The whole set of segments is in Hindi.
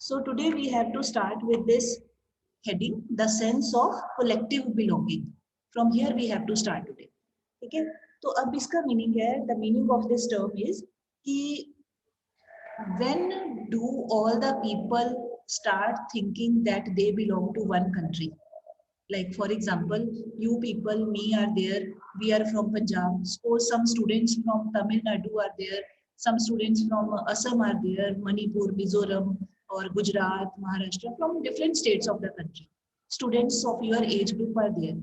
So today we have to start with this heading, the sense of collective belonging. From here we have to start today. ठीक है? तो अब इसका मीनिंग है, the meaning of this term is कि when do all the people start thinking that they belong to one country? Like for example, you people, me are there, we are from Punjab. Suppose some students from Tamil Nadu are there, some students from Assam are there, Manipur, Mizoram, or Gujarat, Maharashtra, from different states of the country. Students of your age group are there.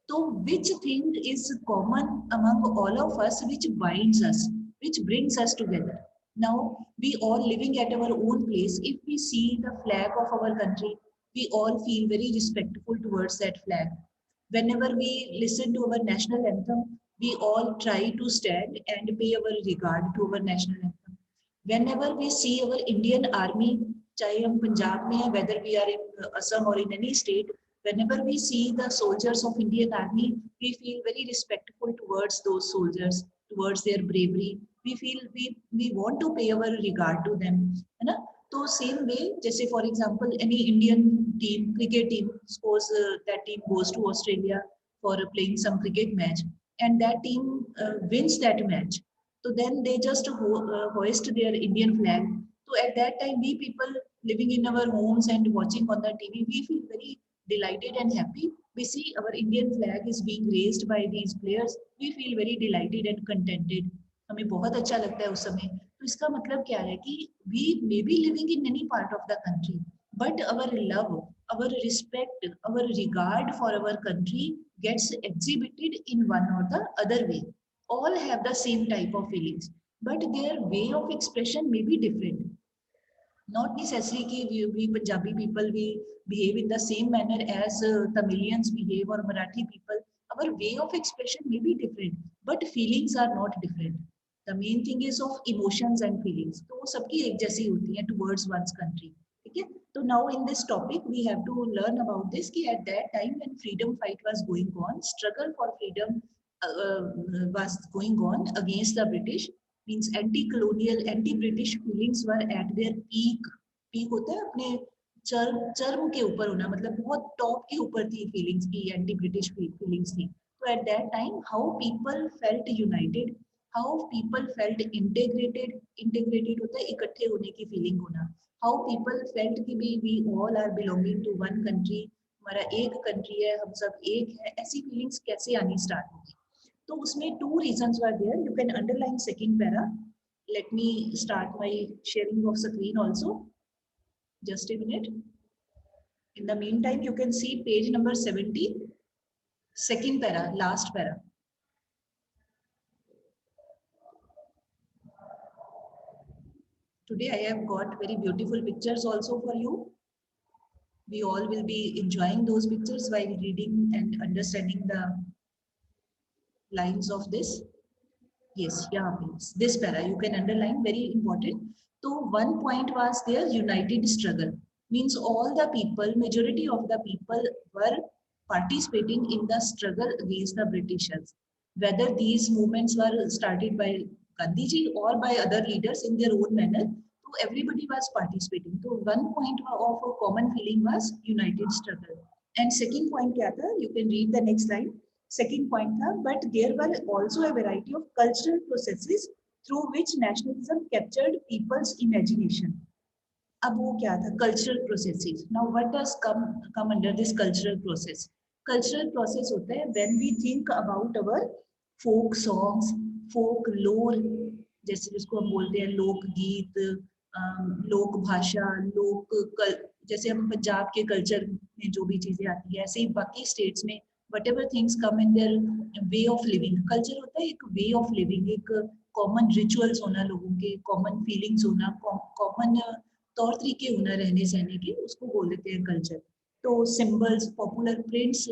So which thing is common among all of us, which binds us, which brings us together? Now we all living at our own place, if we see the flag of our country, we all feel very respectful towards that flag. Whenever we listen to our national anthem, we all try to stand and pay our regard to our national anthem. Whenever we see our Indian army, chahe hum Punjab mein hai, whether we are in Assam or in any state, whenever we see the soldiers of Indian army, we feel very respectful towards those soldiers, towards their bravery. We feel we want to pay our regard to them, है ना? तो सेम वे, जैसे for example any Indian team, cricket team, suppose that team goes to Australia for playing some cricket match and that team wins that match, so then they just hoist their Indian flag. So at that time, we people living in our homes and watching on the TV, we feel very delighted and happy. We see our Indian flag is being raised by these players, we feel very delighted and contented. हमें बहुत अच्छा लगता है उस समय. तो इसका मतलब क्या है कि we may be living in any part of the country, but our love, our respect, our regard for our country gets exhibited in one or the other way. All have the same type of feelings, but their way of expression may be different. Not necessarily कि we Punjabi people we behave in the same manner as Tamilians behave or Marathi people. Our way of expression may be different, but feelings are not different. The main thing is of emotions and feelings. तो वो सबकी एक जैसी होती हैं towards one's country. ठीक है? तो now in this topic we have to learn about this कि at that time when freedom fight was going on, struggle for freedom was going on against the British, means anti-colonial, anti-British feelings were at their peak. Peak होता है अपने चर्म के ऊपर होना, मतलब बहुत टॉप के ऊपर थी फीलिंग्स की, एंटी-ब्रिटिश फीलिंग्स थी. तो at that time, how people felt united, how people felt integrated. Integrated होता है इकट्ठे होने की फीलिंग होना. How people felt कि we all are belonging to one country, हमारा एक कंट्री है, हम सब एक है, ऐसी फीलिंग्स कैसे आनी स्टार्ट होगी. तो उसमें two reasons were there. You can underline second para. Let me start my sharing of screen also. Just a minute. In the meantime, you can see page number 70, second para, last para. Today I have got very beautiful pictures also for you. We all will be enjoying those pictures while reading and understanding the lines of this. Yes, yeah, please. This para you can underline, very important. So one point was there, united struggle. Means all the people, majority of the people were participating in the struggle against the Britishers. Whether these movements were started by Gandhiji or by other leaders in their own manner, so everybody was participating. So one point of a common feeling was united struggle. And second point kya tha? You can read the next line. Second point था, but there were also a variety of cultural processes through which nationalism captured people's imagination. अब वो क्या था? Cultural processes. Now what does come under this cultural process? Cultural process होता है when we think about our folk songs, folk lore, जैसे जिसको हम बोलते हैं लोकगीत, लोक भाषा, जैसे हम पंजाब के कल्चर में जो भी चीजें आती है, ऐसे ही बाकी स्टेट्स में whatever things come in their way of living. Culture होता है एक way of living, एक common rituals होना लोगों के, common feelings होना, common तौर तरीके होना रहने सहने के, उसको बोल देते हैं कल्चर. तो सिंबल्स, पॉपुलर प्रिंट्स,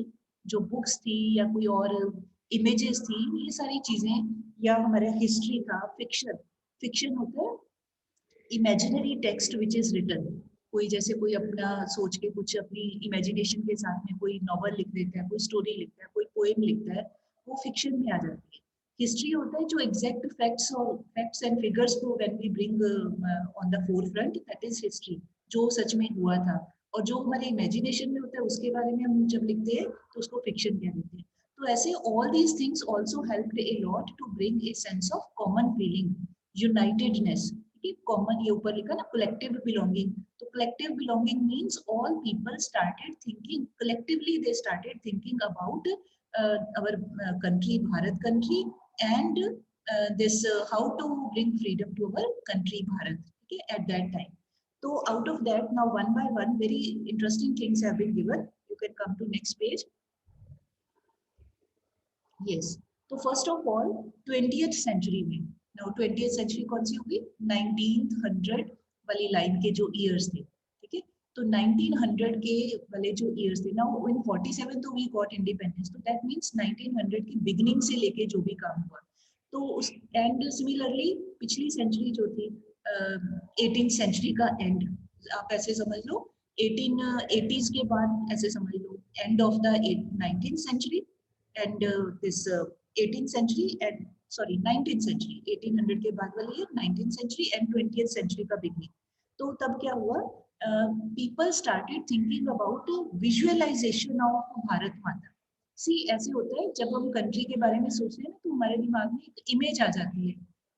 जो बुक्स थी या कोई और इमेजेस थी, ये सारी चीजें, या हमारा हिस्ट्री था, फिक्शन. फिक्शन होता है imaginary text which is written. कोई जैसे कोई अपना सोच के कुछ अपनी इमेजिनेशन के साथ में कोई नॉवल लिख देता है, कोई स्टोरी लिखता है, कोई पोएम लिखता है, वो फिक्शन में आ जाती है. हिस्ट्री होता है जो एग्जैक्ट फैक्ट्स एंड फिगर्स को when we bring on the forefront, that is history. जो सच में हुआ था, और जो हमारे इमेजिनेशन में होता है उसके बारे में हम जब लिखते हैं तो उसको फिक्शन कह देते हैं। तो ऐसे all these things also helped a lot to bring a sense of common feeling, unitedness. Common, ये ऊपर लिखा ना कलेक्टिव बिलोंगिंग, तो collective belonging means all people started thinking collectively, they started thinking about our country, Bharat country, and this how to bring freedom to our country, Bharat. Okay, at that time. So out of that, now one by one, very interesting things have been given. You can come to next page. Yes. तो first of all 20th century में, नाउ 20th सेंचुरी कौन सी होगी, 1900 वाली लाइन के जो ईयर्स थे, ठीक है। तो 1900 के वाले जो ईयर्स थे, नाउ इन 47 तो वी गॉट इंडिपेंडेंस, तो दैट मींस 1900 की बिगिनिंग से लेके जो भी काम हुआ, तो उस एंड सिमिलरली पिछली सेंचुरी जो थी 18th सेंचुरी का एंड, आप ऐसे समझ लो 1880s के बाद ऐसे समझ लो end of the 19th century and this 18th century and sorry 19th century, 1800 के बाद वाली है 19th century and 20th century का beginning। तो तब क्या हुआ, people started thinking about visualization of Bharat माता। सी ऐसे होता है जब हम कंट्री के बारे में सोचते हैं ना, तो हमारे दिमाग में एक इमेज आ जाती है,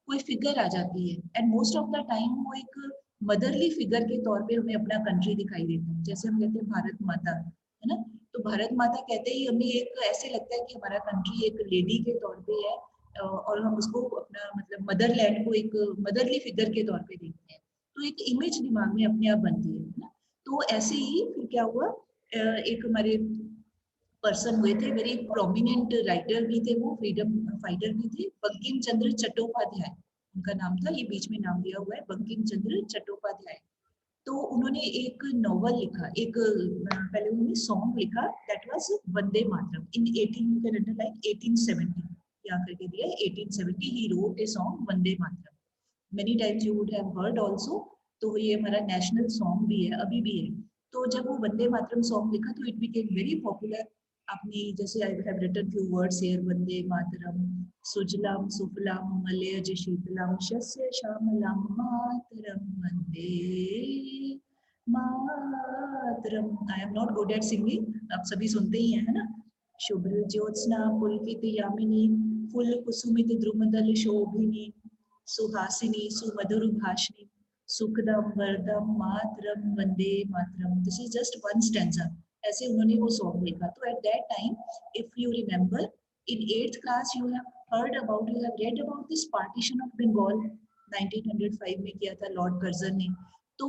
कोई फिगर आ जाती है, and most of the time वो एक मदरली फिगर के तौर पे हमें अपना कंट्री दिखाई देता है। जैसे हम कहते हैं भारत माता, है ना, तो भारत माता कहते ही हमें एक ऐसे लगता है कि हमारा कंट्री एक लेडी के तौर पे है, और हम उसको अपना मतलब मदरलैंड को एक मदरली फिगर के तौर पे देखते हैं, तो एक इमेज दिमाग में अपने आप बनती है ना। तो ऐसे ही फिर क्या हुआ, एक हमारे पर्सन हुए थे, वेरी प्रोमिनेंट राइटर भी थे, वो फ्रीडम फाइटर भी थे, बंकिम चंद्र चट्टोपाध्याय उनका नाम था, ये बीच में नाम दिया हुआ है बंकिम चंद्र चट्टोपाध्याय। तो उन्होंने एक नॉवल लिखा, एक पहले उन्होंने सॉन्ग लिखा, that was Vande Mataram in 18, you can underline 1870, यहाँ करके दिया है 1870, he wrote a song Vande Mataram, many times you would have heard also. तो ये हमारा नेशनल सॉन्ग भी है, अभी भी है। तो जब वो वंदे मातरम सॉन्ग लिखा तो इट बिकेम वेरी पॉपुलर। आपने जैसे I have written few words here, वंदे मातरम, सुजलाम सुफलाम मलयज शीतलाम शस्य श्यामलाम मातरम वंदे मातरम। I am not good at singing, आप सभी सुनते ही हैं, है ना। शुभ्र ज्योत्स्ना पुलकित यामिनी फुल कुसुमित द्रुमदल शोभिनी सुहासिनी सुमधुर भाषिणी सुखदम वरदम मातरम वंदे मातरम। This is just one stanza, ऐसे उन्होंने वो सॉन्ग लिखा। तो at that time if you remember in 8th class you have heard about, you have read about this partition of Bengal 1905 में किया था लॉर्ड कर्जन ने। तो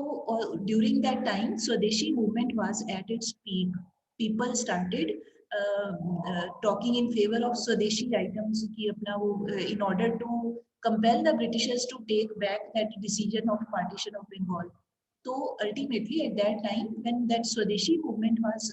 during that time Swadeshi movement was at its peak, people started talking in favor of Swadeshi items की अपना वो in order to compel the Britishers to take back that decision of partition of Bengal। तो ultimately at that time when that Swadeshi movement was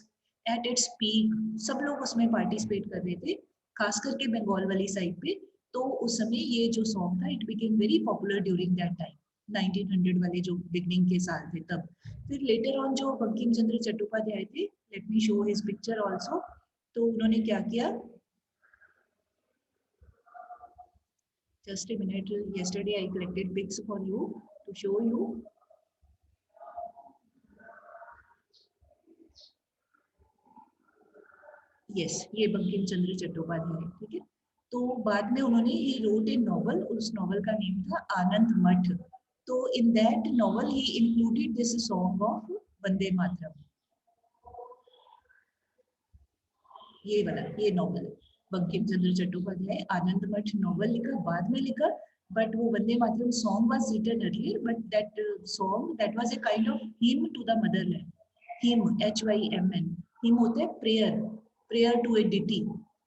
at its peak, सब लोग उसमें participate कर रहे थे, खास करके बंगाल वाली साइड पे। तो उस समय ये जो सॉन्ग था it became very popular during that time, 1900 वाले जो बिगनिंग के साल थे तब। फिर लेटर ऑन जो बंकिम चंद्र चट्टोपाध्याय थे, late me show his picture also. तो उन्होंने क्या किया, just a minute, yesterday I collected pics for you to show you। Yes, ये बंकिम चंद्र चट्टोपाध्याय, ठीक है। तो बाद में उन्होंने ये रोट ए नॉवल, उस नॉवल का नेम था आनंद मठ। तो in that novel he included this song of Vande Mataram, ये वाला, ये नॉवल बंकिम चंद्र चट्टोपाध्याय आनंद मठ नॉवल लिखा, बाद में लिखा, बट वो Vande Mataram song was written earlier, but that song that was a kind of hymn to the motherland. Hymn, HYMN, hymn होता है prayer, prayer to a deity,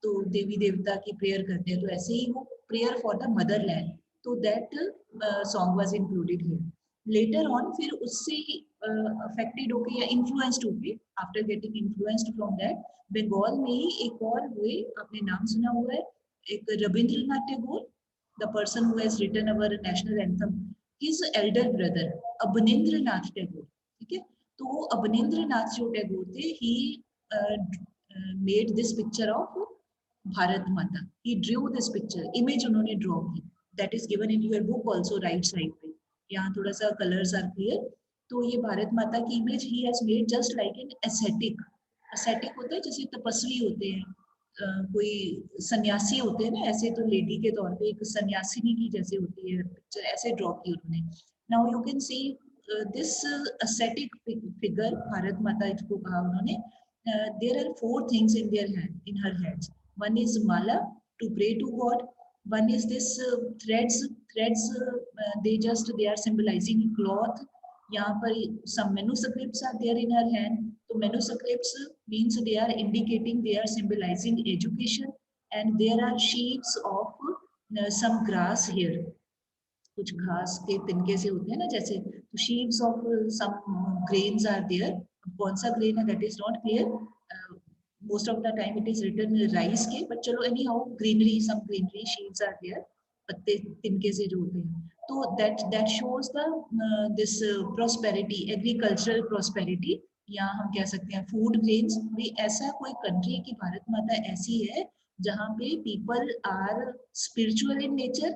तो देवी देवता की प्रेयर करते हैं, तो ऐसे ही वो प्रेयर फॉर द मदरलैंड। तो that song was included here. Later on फिर उससे अफेक्टेड होके या इन्फ्लुएंस्ड होके, after getting influenced from that, Bengal में ही एक और हुए, आपने नाम सुना हुआ है, एक Rabindranath Tagore, the person who has written our national anthem, his elder brother Abanindranath Tagore, ठीक है। तो अवनींद्रनाथ जो टैगोर थे, ही made this picture of Bharat Mata. He drew this picture, image उन्होंने draw की, that is given in your book also right side पे। यहाँ थोड़ा सा colors are clear, तो ये भारत माता की image he has made just like an aesthetic. Aesthetic होता है जैसे तपस्वी होते हैं, कोई सन्यासी होते हैं ना, ऐसे तो लेडी के तौर पे एक सन्यासिनी की जैसे होती है पिक्चर, ऐसे ड्रॉ की उन्होंने। Now you can see this aesthetic figure, Bharat Mata इसको कहा उन्होंने। There are 4 things in their hand, in her hands. One is mala to pray to God, one is this they just they are symbolizing cloth. यहाँ पर some manuscripts are there in her hand, तो manuscripts means they are indicating, they are symbolizing education, and there are sheets of some grass here, कुछ घास के तिनके से होते हैं ना जैसे, तो sheets of some grains are there। कौन सा grain है that is not clear, most of the time it is written rice के, but चलो anyhow greenery, some greenery sheets are there, पत्ते तिनके से जो होते हैं। तो that shows the this prosperity, agricultural prosperity, या हम कह सकते हैं फूड ग्रेन्स भी। ऐसा कोई कंट्री की भारत माता ऐसी है जहाँ पे people are spiritual in nature,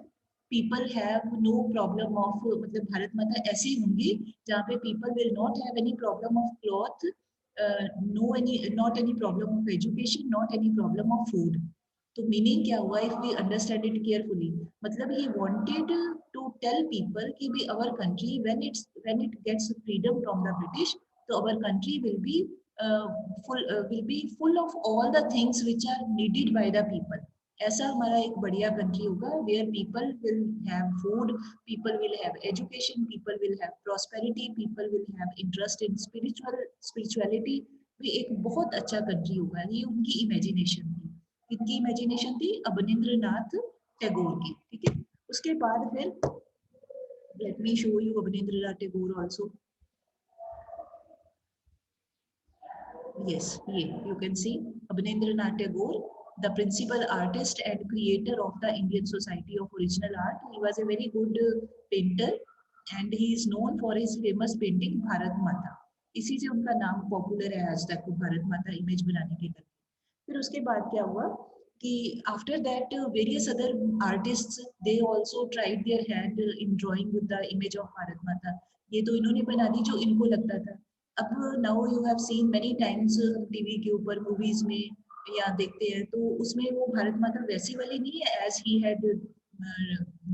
people have no problem of, मतलब भारत माता ऐसी होंगी जहाँ पे people will not have any problem of cloth, no any, not any problem of education, not any problem of food। तो मीनिंग क्या हुआ if we understand it carefully, मतलब he wanted to tell people कि भी our country when it gets freedom from the British, तो our country will be full of all the things which are needed by the people. ऐसा हमारा एक बढ़िया कंट्री होगा where people will have food, people will have education, people will have prosperity, people will have interest in spirituality. भी एक बहुत अच्छा कंट्री होगा। ये उनकी इमेजिनेशन थी। किनकी इमेजिनेशन थी? अवनींद्र नाथ टैगोर की। ठीक है, उसके बाद फिर late me show you Avanindra Nath Tagore also. Yes, you can see Abhinendranath Tagore, the principal artist and creator of the Indian Society of Original Art. He was a very good painter and he is known for his famous painting Bharat Mata. इसी से उनका नाम पॉपुलर है आज तक, भारत माता इमेज बनाने के लिए। फिर उसके बाद क्या हुआ कि after that various other artists they also tried there hand in drawing with the image of Bharat माता। ये तो इन्होंने बना दी जो इनको लगता था। अब now you have seen many times TV के ऊपर मूवीज में या देखते हैं तो उसमें वो भारत माता वैसी वाली नहीं है as he had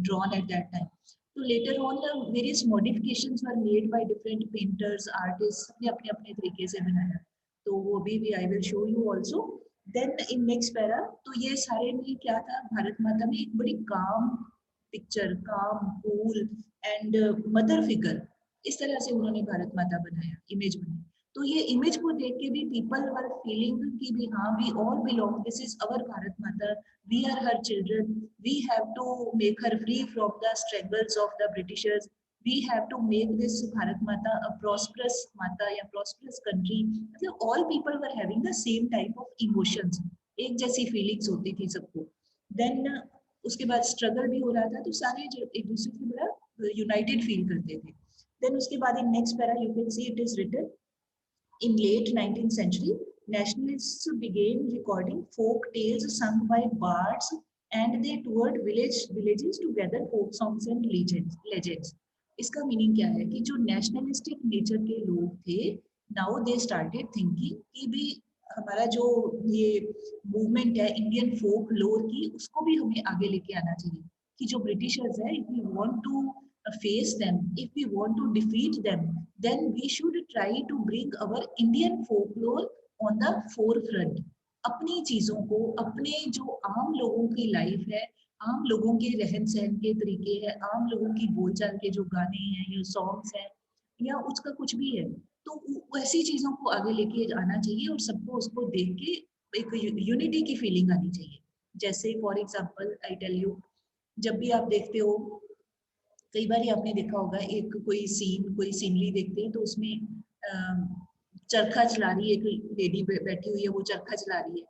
drawn at that time. तो later on various modifications were made by different painters artist ने अपने अपने तरीके से बनाया। तो वो भी I will show you also. Then in next para, तो ये सारे में क्या था, भारत माता में एक बड़ी काम पिक्चर, काम कूल एंड मदर फिगर, इस तरह से उन्होंने भारत माता बनाया, इमेज बनाई। तो ये इमेज को देख के भी पीपल वर फीलिंग कि भी हाँ we all belong, this is our Bharat Mata, we are her children, we have to make her free from the struggles of the Britishers, we have to make this Bharat Mata a prosperous Mata या prosperous country। मतलब all people were having the same type of emotions, एक जैसी feelings होती थी सबको। then उसके बाद struggle भी हो रहा था तो सारे एक दूसरे से बड़ा united feel करते थे। then उसके बाद in next para you can see it is written in late 19th century nationalists began recording folk tales sung by bards and they toured villages to gather folk songs and legends। इसका मीनिंग क्या है कि जो नेशनलिस्टिक नेचर के लोग थे, नाउ दे स्टार्टेड थिंकिंग कि भी हमारा जो ये मूवमेंट है इंडियन फोक लोर की, उसको भी हमें आगे लेके आना चाहिए। कि जो ब्रिटिशर्स है, if we want to face them, if we want to defeat them, then we should try to bring our Indian folklore on the forefront। अपनी चीजों को, अपने जो आम लोगों की लाइफ है, आम लोगों के रहन सहन के तरीके हैं, आम लोगों की बोलचाल के जो गाने हैं या सॉन्ग्स हैं या उसका कुछ भी है, तो वैसी चीजों को आगे लेके आना चाहिए और सबको उसको देख के एक यूनिटी की फीलिंग आनी चाहिए। जैसे for example I tell you, जब भी आप देखते हो, कई बार आपने देखा होगा एक कोई सीनरी देखते हैं तो उसमें चरखा चला रही है, एक लेडी बैठी हुई है, वो चरखा चला रही है,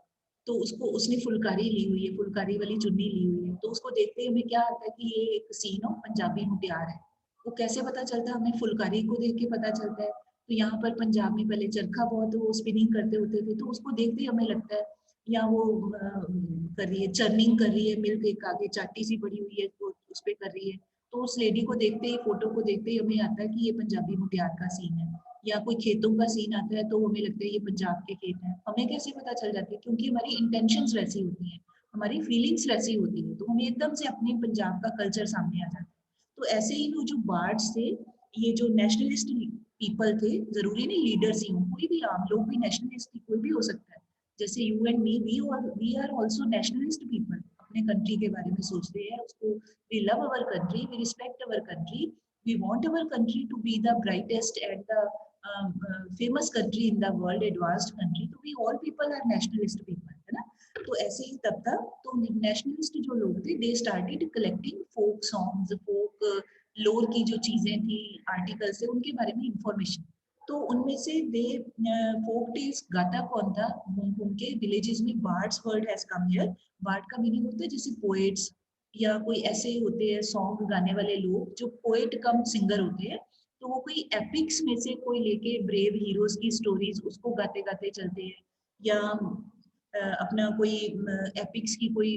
तो उसने फुलकारी ली हुई है, फुलकारी वाली चुन्नी ली हुई है, तो उसको देखते ही हमें क्या आता है कि ये एक सीन ऑफ पंजाबी मुटियार है। वो कैसे पता चलता है? हमें फुलकारी को देख के पता चलता है। तो यहाँ पर पंजाब में पहले चरखा बहुत वो स्पिनिंग करते होते थे, तो उसको देखते ही हमें लगता है, या वो कर रही है, चर्निंग कर रही है, मिल्क एक आगे चाटी सी पड़ी हुई है तो उस पर कर रही है, तो उस लेडी को देखते ही, फोटो को देखते ही हमें आता है कि ये पंजाबी मुटियार का सीन है, या कोई खेतों का सीन आता है तो हमें लगता है ये पंजाब के खेत हैं। हमें कैसे पता चल जाती है? क्योंकि हमारी इंटेंशंस वैसी होती हैं, हमारी फीलिंग्स वैसी होती है, तो हमें एकदम से अपने पंजाब का कल्चर सामने आ जाता है। तो ऐसे ही वो जो बार्ड्स थे, ये जो नेशनलिस्ट पीपल थे, जरूरी नहीं लीडर्स ही हों, कोई भी आम लोग भी नेशनलिस्ट, कोई भी हो सकता है। जैसे you and me, we are also nationalist people, अपने कंट्री के बारे में सोचते हैं उसको। We love our country, we respect our country, we want our country to be the brightest and the famous country in the world, advanced country. तो we all people are nationalist people, है ना। तो ऐसे ही तब तक तो नेशनलिस्ट जो लोग थे, they started collecting folk songs, folklore की जो चीजें थी, आर्टिकल्स थे, उनके बारे में इंफॉर्मेशन। तो उनमें से दे फोक टेल्स गाता कौन था? उनके विलेजेस में bards word has come here. Bard का मीनिंग होता है जैसे पोएट्स, या कोई ऐसे होते हैं सॉन्ग गाने वाले लोग जो पोएट कम सिंगर होते हैं। तो वो कोई एपिक्स में से कोई लेके ब्रेव हीरोज की स्टोरीज उसको गाते गाते चलते हैं, या अपना कोई एपिक्स की कोई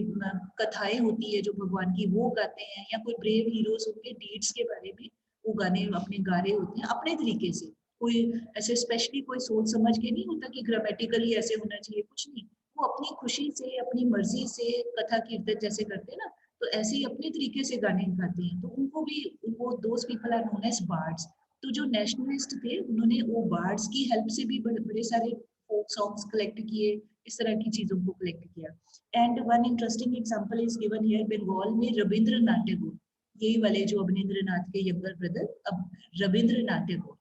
कथाएं होती है जो भगवान की, वो गाते हैं, या कोई ब्रेव हीरोज उनके डीड्स के बारे में वो गाने अपने गा रहे होते हैं अपने तरीके से। कोई ऐसे स्पेशली कोई सोच समझ के नहीं होता कि ग्रामेटिकली ऐसे होना चाहिए, कुछ नहीं। वो अपनी खुशी से, अपनी मर्जी से कथा कीर्तन जैसे करते हैं ना, तो ऐसे ही अपने तरीके से गाने गाते हैं। तो उनको भी, उनको those people are known as bards. तो जो नेशनलिस्ट थे, उन्होंने वो बार्ड्स की हेल्प से भी बड़े बड़े सारे फोक सॉन्ग्स कलेक्ट किए, इस तरह की चीजों को कलेक्ट किया। And one interesting example is given here, Bengal में रविंद्रनाथ टैगोर, यही वाले जो अवनींद्रनाथ के यंगर ब्रदर, अब रविंद्रनाथ टैगोर,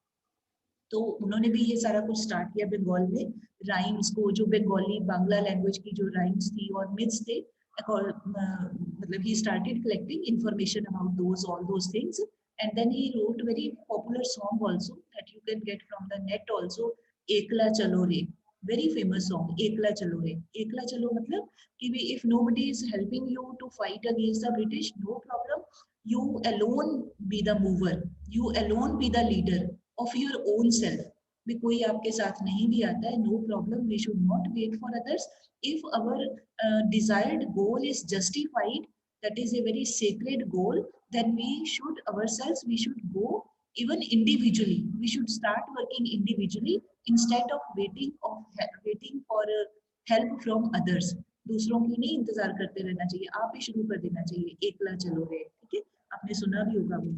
तो उन्होंने भी ये सारा कुछ स्टार्ट किया बंगाल में। राइम्स को, जो बंगाली बांग्ला लैंग्वेज की जो राइम्स थी और मिथ्स थे, मतलब he started collecting information about those, all those things, and then he wrote very popular song also that you can get from the net also, ekla chalo re, very famous song, ekla chalo re। ekla chalo मतलब कि if nobody is helping you to fight against the British, no problem, you alone be the mover, you alone be the leader of your own self। भी कोई आपके साथ नहीं भी आता है, no problem, we should not wait for others। if our desired goal is justified, that is a very sacred goal, then we should ourselves, we should go even individually, we should start working individually instead of waiting for help from others। दूसरों की नहीं इंतजार करते रहना चाहिए, आप ही शुरू कर देना चाहिए, एकला चलो रे, ठीक है, आपने सुना भी होगा वो।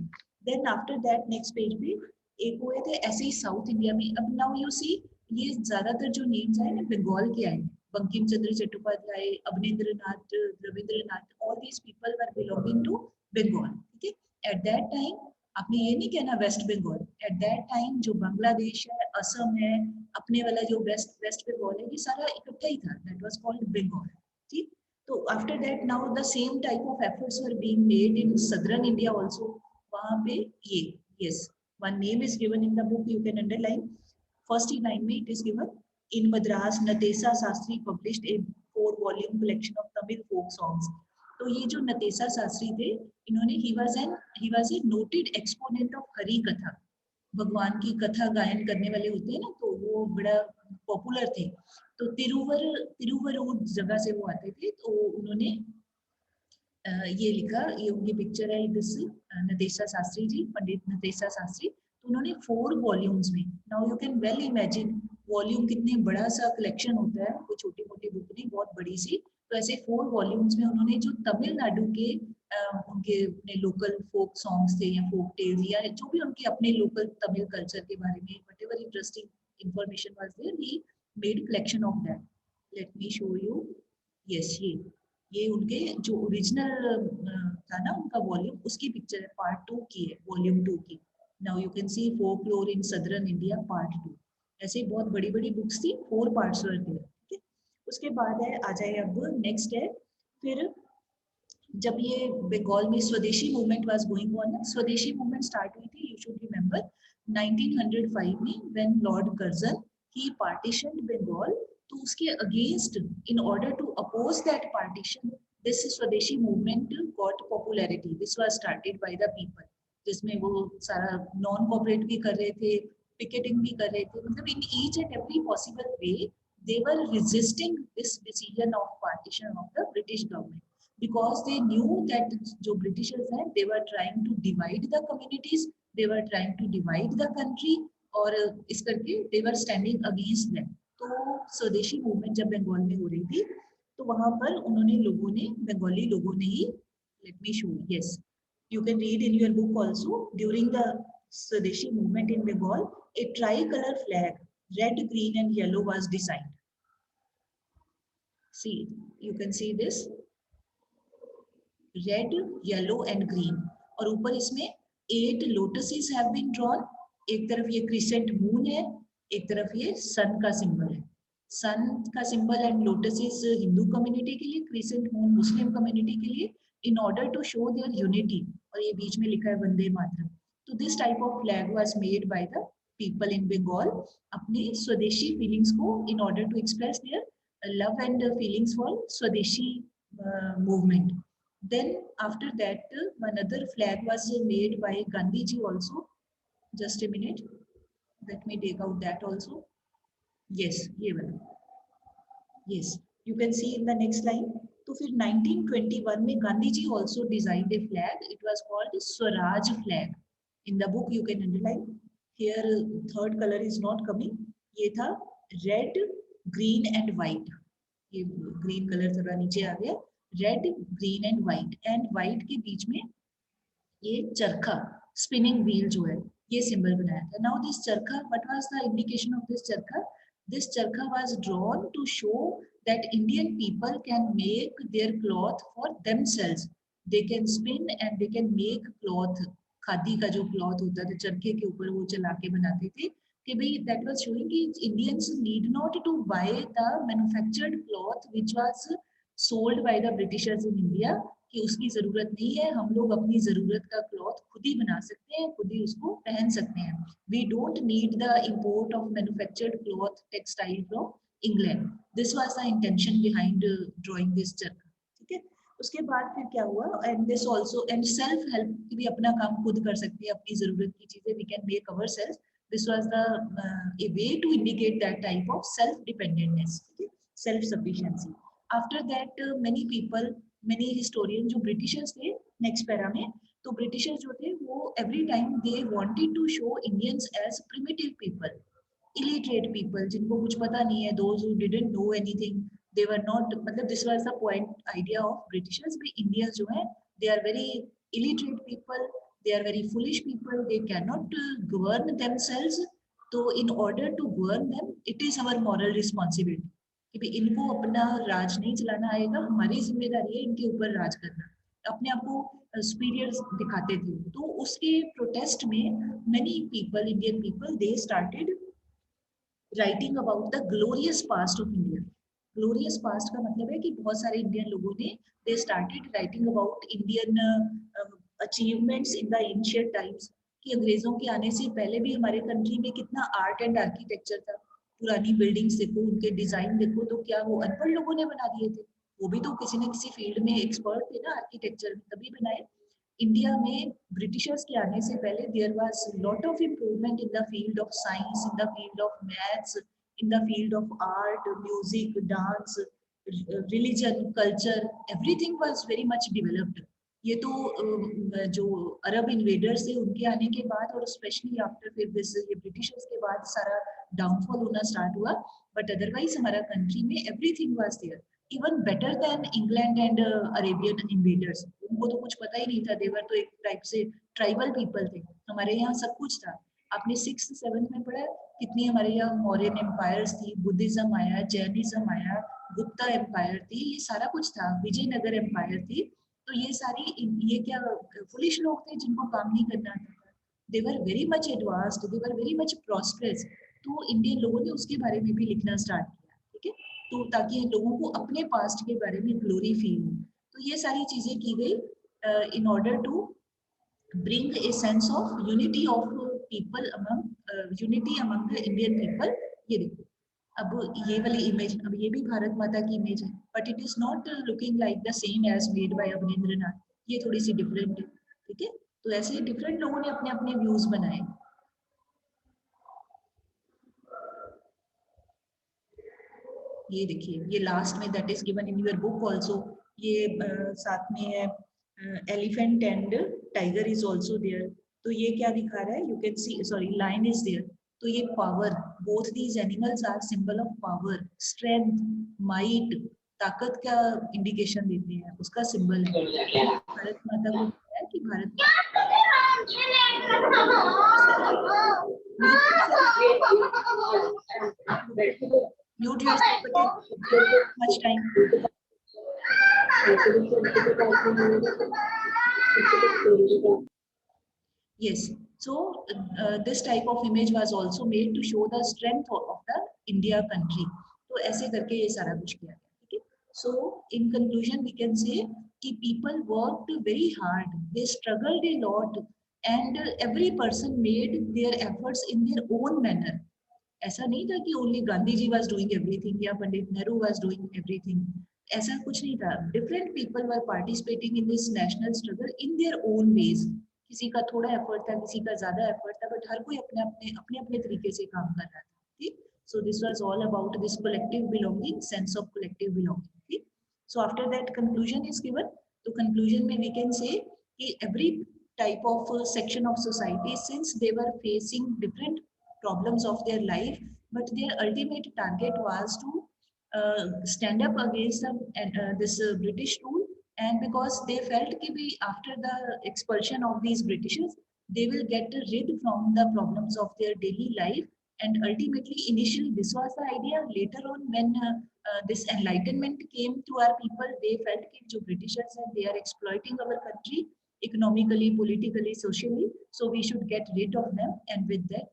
Then after that next page पे एक हुए थे ऐसे ही साउथ इंडिया में। अब नाउ यू सी, ये ज्यादातर जो नेम्स आए ना बंगाल के आए, Bankim Chandra Chattopadhyay, Abanindranath, Rabindranath, all these people were belonging to Bengal, ठीक है। एट दैट टाइम आपने ये नहीं कहना West Bengal, at that time जो बांग्लादेश है, असम है, अपने वाला जो वेस्ट वेस्ट बंगाल है, ये सारा इकट्ठा ही था, दैट वाज कॉल्ड बंगाल, ठीक। तो after that now the same type of efforts were being made in southern India also. वहां पे ये, yes, one name is given in the book, you can underline first line में, it is given in Madras Natesa Sastry published a 4-volume collection of Tamil folk songs। तो ये जो नतेसा शास्त्री थे, इन्होंने he was a noted exponent of Hari कथा, भगवान की कथा गायन करने वाले होते हैं ना, तो वो बड़ा पॉपुलर थे। तो तिरुवरूर जगह से वो आते थे, तो उन्होंने ये लिखा, ये उनकी पिक्चर है दिस, नतेशा शास्त्री जी, पंडित नतेशा शास्त्री। तो उन्होंने 4 वॉल्यूम्स में, now you can well imagine volume कितने बड़ा सा कलेक्शन होता है, कोई छोटी मोटी बुक नहीं, बहुत बड़ी सी। तो ऐसे 4 वॉल्यूम्स में उन्होंने जो तमिलनाडु के उनके अपने लोकल फोक सॉन्ग्स थे, या फोक टेल्स, या जो भी उनके अपने लोकल तमिल कल्चर के बारे में whatever interesting information was there, he made collection of that. Let me show you, yes, ये उनके जो ओरिजिनल था ना उनका वॉल्यूम, उसकी पिक्चर है, पार्ट 2 की है, वॉल्यूम 2 की। Now you can C folklore in southern India part 2। ऐसे ही बहुत बड़ी बड़ी बुक्स थी, 4 पार्ट्स वर थे, ठीक है। उसके बाद है, आ जाए अब नेक्स्ट है, फिर जब ये बंगाल में swadeshi movement was going on, swadeshi movement start हुई थी, यू शुड रिमेंबर 1905 में, when lord Curzon he partitioned Bengal. तो उसके against, in order to oppose that partition, this swadeshi movement got popularity, this was started by the people, जिसमें वो सारा नॉन कोऑपरेट भी कर रहे थे, पिकेटिंग भी कर रहे थे, मतलब in each and every possible way they were resisting this decision of partition of the British government। because they knew that जो ब्रिटिशर्स हैं they were trying to divide the communities, they were trying to divide the country, और इस करके they were standing against them. तो स्वदेशी मूवमेंट जब बंगाल में हो रही थी तो वहां पर उन्होंने लोगों ने बंगाली लोगों ने ही, let me show, yes, you can read in your book also, during the Swadeshi movement in Bengal, a tricolor flag, red, green and yellow was designed. See, you can see this, red, yellow and green, और ऊपर इसमें 8 lotuses have been drawn. एक तरफ ये क्रिसेंट मून है, एक तरफ ये सन का सिंबल है. सन का symbol and lotuses Hindu community के लिए, क्रिसेंट मून मुस्लिम कम्युनिटी के लिए, in order to show their unity. और ये बीच में लिखा है वंदे मातरम. तो this type of flag was made by the people in Bengal अपनी स्वदेशी फीलिंग्स को, in order to express their love and feelings for swadeshi movement. Then after that, another flag was made by Gandhi ji also. Just a minute. Let me take out that also. Yes, ये वाला. Yes, you can see in the next line. तो फिर 1921 में Gandhi ji also designed a flag. It was called Swaraj flag. In the book you can underline. Here third color is not coming. ये था red, green and white. ये green color थोड़ा नीचे आ गया. Red, green and white, and white के बीच में ये चरखा, स्पिनिंग व्हील जो है, ये सिंबल बनाया था. Now this charkha, what was the indication of this charkha? This charkha was drawn to show that Indian people can make their cloth for themselves. They can spin and they can make cloth. Khadi का जो क्लॉथ होता था चरखे के ऊपर वो चला के बनाते थे कि भाई दैट वाज शोइंग कि Indians need not to buy the manufactured cloth which was sold by the Britishers in India, कि उसकी जरूरत नहीं है, हम लोग अपनी जरूरत का क्लॉथ खुद ही बना सकते हैं, खुद ही उसको पहन सकते हैं. We don't need the import of manufactured cloth textile from England. This was the intention behind drawing this charkha. ठीक है. उसके बाद फिर क्या हुआ, and this also, and self help की भी अपना काम खुद कर सकते हैं, अपनी जरूरत की चीजें we can make our self. This was the a way to indicate that type of self dependentness. ठीक है, self sufficiency. After that, many people, many historians जो ब्रिटिशर्स थे नेक्स्ट पैरा में, तो ब्रिटिशर्स जो थे वो every time they wanted to show Indians as primitive people, illiterate people, जिनको कुछ पता नहीं है, those who didn't know anything, they were not, मतलब this was the point idea of Britishers भी Indians जो हैं they are very illiterate people, they are very foolish people, they cannot govern themselves. तो in order to govern them, it is our moral responsibility कि भी इनको अपना राज नहीं चलाना आएगा, हमारी जिम्मेदारी है इनके ऊपर राज करना. अपने आप को सुपीरियर दिखाते थे. तो उसके प्रोटेस्ट में many people, Indian people, they started writing about the glorious past of India. Glorious past का मतलब है कि बहुत सारे इंडियन लोगों ने they started writing about Indian achievements in the ancient times, कि अंग्रेजों के आने से पहले भी हमारे कंट्री में कितना आर्ट एंड आर्किटेक्चर था. पुरानी बिल्डिंग्स देखो, उनके डिजाइन देखो, तो क्या वो अनपढ़ लोगों ने बना दिए थे? वो भी तो किसी न किसी फील्ड में एक्सपर्ट थे ना आर्किटेक्चर में, तभी बनाए. इंडिया में ब्रिटिशर्स के आने से पहले there was lot of improvement in the field of science, in the field of maths, in the field of art, music, dance, religion, culture, everything was very much developed. ये तो जो अरब इन्वेडर्स थे उनके आने के बाद, और स्पेशली आफ्टर फिर दिस ये ब्रिटिशर्स के बाद सारा डाउनफॉल होना स्टार्ट हुआ. बट अदरवाइज हमारा कंट्री में everything was there, even better than England and Arabian invaders. उनको तो कुछ पता ही नहीं था, देवर तो एक टाइप से ट्राइबल पीपल थे. हमारे यहाँ सब कुछ था. आपने 6th 7th में पढ़ा कितनी हमारे यहाँ मौर्यन एम्पायर्स थी, बुद्धिज्म आया, जैनिज्म आया, गुप्ता एम्पायर थी, ये सारा कुछ था, विजयनगर एम्पायर थी. तो ये सारी, ये क्या फुलिश लोग थे जिनको काम नहीं करना था? They were very much advanced, they were very much prosperous. तो इंडियन लोगों ने उसके बारे में भी लिखना स्टार्ट किया. ठीक है, तो ताकि लोगों को अपने पास्ट के बारे में ग्लोरी फील हो. तो ये सारी चीजें की गई in order to bring a sense of unity of people among, unity among the Indian people. ये देखो, अब ये वाली इमेज, अब ये भी भारत माता की इमेज है, but it is not looking like the same as made by Abanindranath. ये थोड़ी सी डिफरेंट है. ठीक है, तो ऐसे डिफरेंट लोगों ने अपने अपने व्यूज बनाए. ये देखिए, ये लास्ट में that is given in your book also, ये साथ में है elephant and tiger is also there. तो ये क्या दिखा रहा है, you can see, sorry lion is there. तो ये power, both these animals are symbol of power, strength, might, ताकत का इंडिकेशन देते हैं, उसका सिंबल है। भारत माता को है कि Bharat mute yourself, much time. Yes. So this type of image was also made to show the strength of the India country. तो ऐसे करके ये सारा कुछ किया गया, ठीक है। So in conclusion we can say कि people worked very hard, they struggled a lot, and every person made their efforts in their own manner. ऐसा नहीं था कि only Gandhi ji was doing everything या Pandit Nehru was doing everything, ऐसा कुछ नहीं था। Different people were participating in this national struggle in their own ways. किसी का थोड़ा एफर्ट था, किसी का ज्यादा एफर्ट था, बट हर कोई अपने अपने अपने अपने तरीके से काम कर रहा था, ठीक। So this was all about this collective belonging, sense of collective belonging, ठीक। So after that conclusion is given. तो कंक्लूजन में वी कैन से कि every type of section of society, since they were facing different problems of their life, but their ultimate target was to stand up against this British rule. And because they felt that after the expulsion of these Britishers, they will get rid from the problems of their daily life. And ultimately, initially, this was the idea. Later on, when this enlightenment came to our people, they felt that the Britishers they are exploiting our country economically, politically, socially. So we should get rid of them. And with that,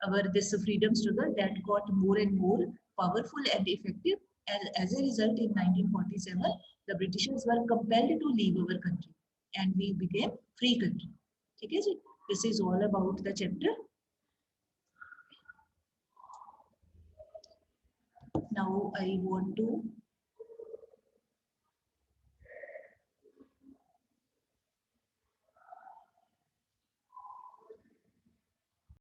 our this freedom struggle that got more and more powerful and effective. And as a result, in 1947, the Britishers were compelled to leave our country, and we became free country. Okay, so this is all about the chapter. Now I want to